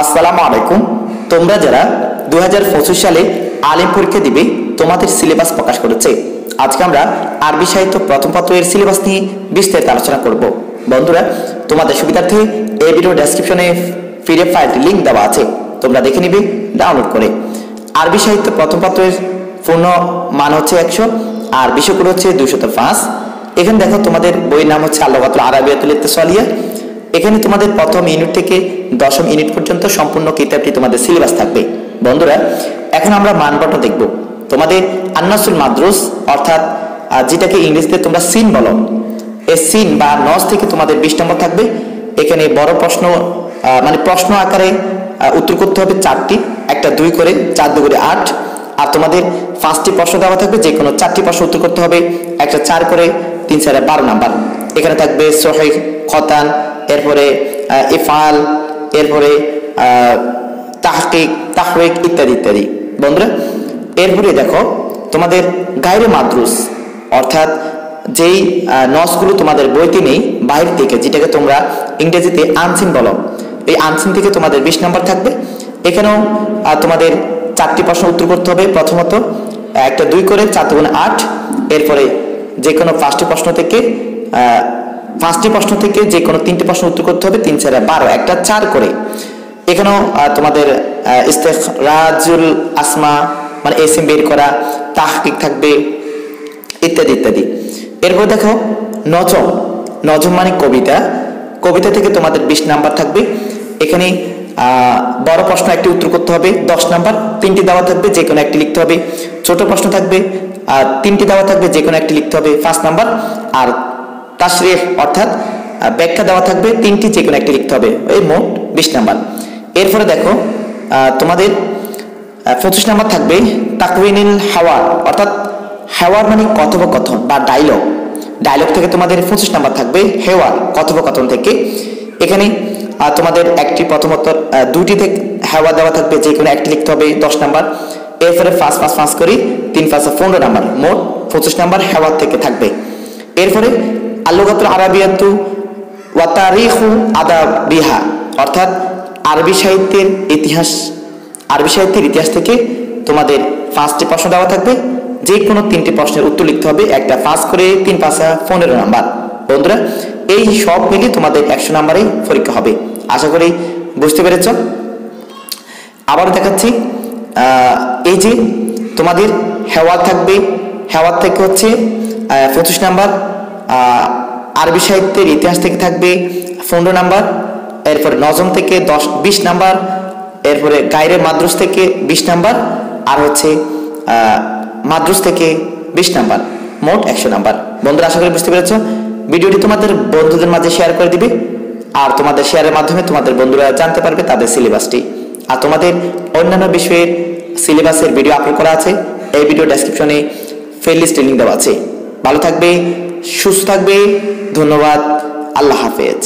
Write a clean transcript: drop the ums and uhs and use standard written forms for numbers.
আসসালামু আলাইকুম। তোমরা যারা 2025 সালে আলিম পরীক্ষা দিবে তোমাদের সিলেবাস প্রকাশ করেছে। আজকে আমরা আরবি সাহিত্য প্রথম পত্রের সিলেবাস নিয়ে বিস্তারিত আলোচনা করব। বন্ধুরা, তোমাদের সুবিধার্থে এই ভিডিও ডেসক্রিপশনে পিডিএফ ফাইলটি লিংক দেওয়া আছে, তোমরা দেখে নিবে ডাউনলোড করে। আরবি সাহিত্য প্রথম পত্রের পূর্ণ মান হচ্ছে 100 আর বিষয়গুলো হচ্ছে 205। এখানে দেখো তোমাদের বইয়ের নাম হচ্ছে আল-লুগাতুল আরাবিয়াতুল ইত্তিসালিয়া। এখানে তোমাদের প্রথম ইউনিট থেকে দশম ইউনিট পর্যন্ত সম্পূর্ণ কিতাবটি তোমাদের সিলেবাস থাকবে। বন্ধুরা, এখন আমরা মানপত্র দেখব। তোমাদের আন্নাসুল মাদ্রুস অর্থাৎ যেটাকে ইংরেজিতে তোমরা সিন বলো, এই সিন বা নস থেকে তোমাদের 20 নম্বর থাকবে। এখানে বড় প্রশ্ন মানে প্রশ্ন আকারে উত্তর করতে হবে 4টি, একটা 2 করে 4 2 করে 8। আর তোমাদের 5টি প্রশ্ন দেওয়া থাকবে, যে কোনো 4টি প্রশ্ন উত্তর করতে হবে, একটা 4 করে 3 4 12 নাম্বার। এখানে থাকবে সহিহ, খতান, এরপরে ইফআল, এরপরে তাহকিক, তাহরিক ইত্যাদি ইত্যাদি। বন্ধুরা, এরপরে দেখো তোমাদের গায়রে মাদ্রুস অর্থাৎ যেই নসগুলো তোমাদের বইতে নেই, বাইরে থেকে, যেটাকে তোমরা ইংরেজিতে আনসিন বলো, এই আনসিন থেকে তোমাদের 20 নম্বর থাকবে। এখানেও তোমাদের 4টি প্রশ্ন উত্তর করতে হবে। প্রথমত একটা 2 করে 4 2 8। এরপরে যে কোনো 5টি প্রশ্ন থেকে যে কোনো 3টি প্রশ্ন উত্তর করতে হবে, 3 4 12, একটা 4 করে। এখানেও তোমাদের ইস্তেখরাজুল আসমা মানে এসএম বের করা, তাহকিক থাকবে ইত্যাদি ইত্যাদি। এরপর দেখো নজম, নজম মানে কবিতা, কবিতা থেকে তোমাদের 20 নাম্বার থাকবে। এখানে বড় প্রশ্ন একটি উত্তর করতে হবে 10 নাম্বার, 3টি দেওয়া থাকবে, যে কোনো একটি লিখতে হবে। ছোট প্রশ্ন থাকবে 3টি দেওয়া থাকবে, যে কোনো একটি লিখতে হবে 5 নাম্বার। আর তাশরিহ অর্থাৎ ব্যাখ্যা দেওয়া থাকবে 3টি, যে কোনো একটি লিখতে হবে, এই মোট 20 নাম্বার। এরপরে দেখো তোমাদের 25 নাম্বার থাকবে তাকওয়িনুল হাওয়ার অর্থাৎ হাওয়ার মানে কথোপকথন বা ডায়লগ, ডায়লগ থেকে তোমাদের 25 নাম্বার থাকবে, হেওয়ার কথোপকথন থেকে। এখানে তোমাদের একটি প্রথমত 2টি থেকে হেওয়ার দেওয়া থাকবে, যে কোনো একটি লিখতে হবে 10 নাম্বার। এরপরে 5 5 5 করে 3 5 15 নাম্বার, মোট 25 নাম্বার হেওয়ার থেকে থাকবে। এরপরে আল-লুগাতুল আরাবিয়াতু ওয়া তারিখু আদাবিহা অর্থাৎ আরবি সাহিত্যের ইতিহাস, আরবি সাহিত্যের ইতিহাস থেকে তোমাদের 5টি প্রশ্ন দেওয়া থাকবে, যে কোনো 3টি প্রশ্নের উত্তর লিখতে হবে, একটা 5 করে 3 5 15 নাম্বার। বন্ধুরা, এই সব মিলিয়ে তোমাদের 100 নাম্বারেই পরীক্ষা হবে। আশা করি বুঝতে পেরেছ। আবার দেখাচ্ছি, এই যে তোমাদের হেওয়ার থাকবে, হেওয়ার থেকে হচ্ছে 25 নাম্বার, আরবি সাহিত্যের ইতিহাস থেকে থাকবে 15 নাম্বার। এরপরে নজম থেকে 20 নাম্বার। এরপরে গায়রে মাদ্রুস থেকে 20 নাম্বার, আর হচ্ছে মাদ্রুস থেকে 20 নাম্বার, মোট 100 নাম্বার। বন্ধুরা, আশা করি বুঝতে পেরেছ। ভিডিওটি তোমাদের বন্ধুদের মাঝে শেয়ার করে দিবে, আর তোমাদের শেয়ারের মাধ্যমে তোমাদের বন্ধুরা জানতে পারবে তাদের সিলেবাসটি। আর তোমাদের অন্যান্য বিষয়ের সিলেবাসের ভিডিও আপলোড করা আছে, এই ভিডিও ডেসক্রিপশনে প্লেলিস্ট লিংক দেওয়া আছে। ভালো থাকবে, সুস্থ থাকবে। ধন্যবাদ। আল্লাহ হাফেজ।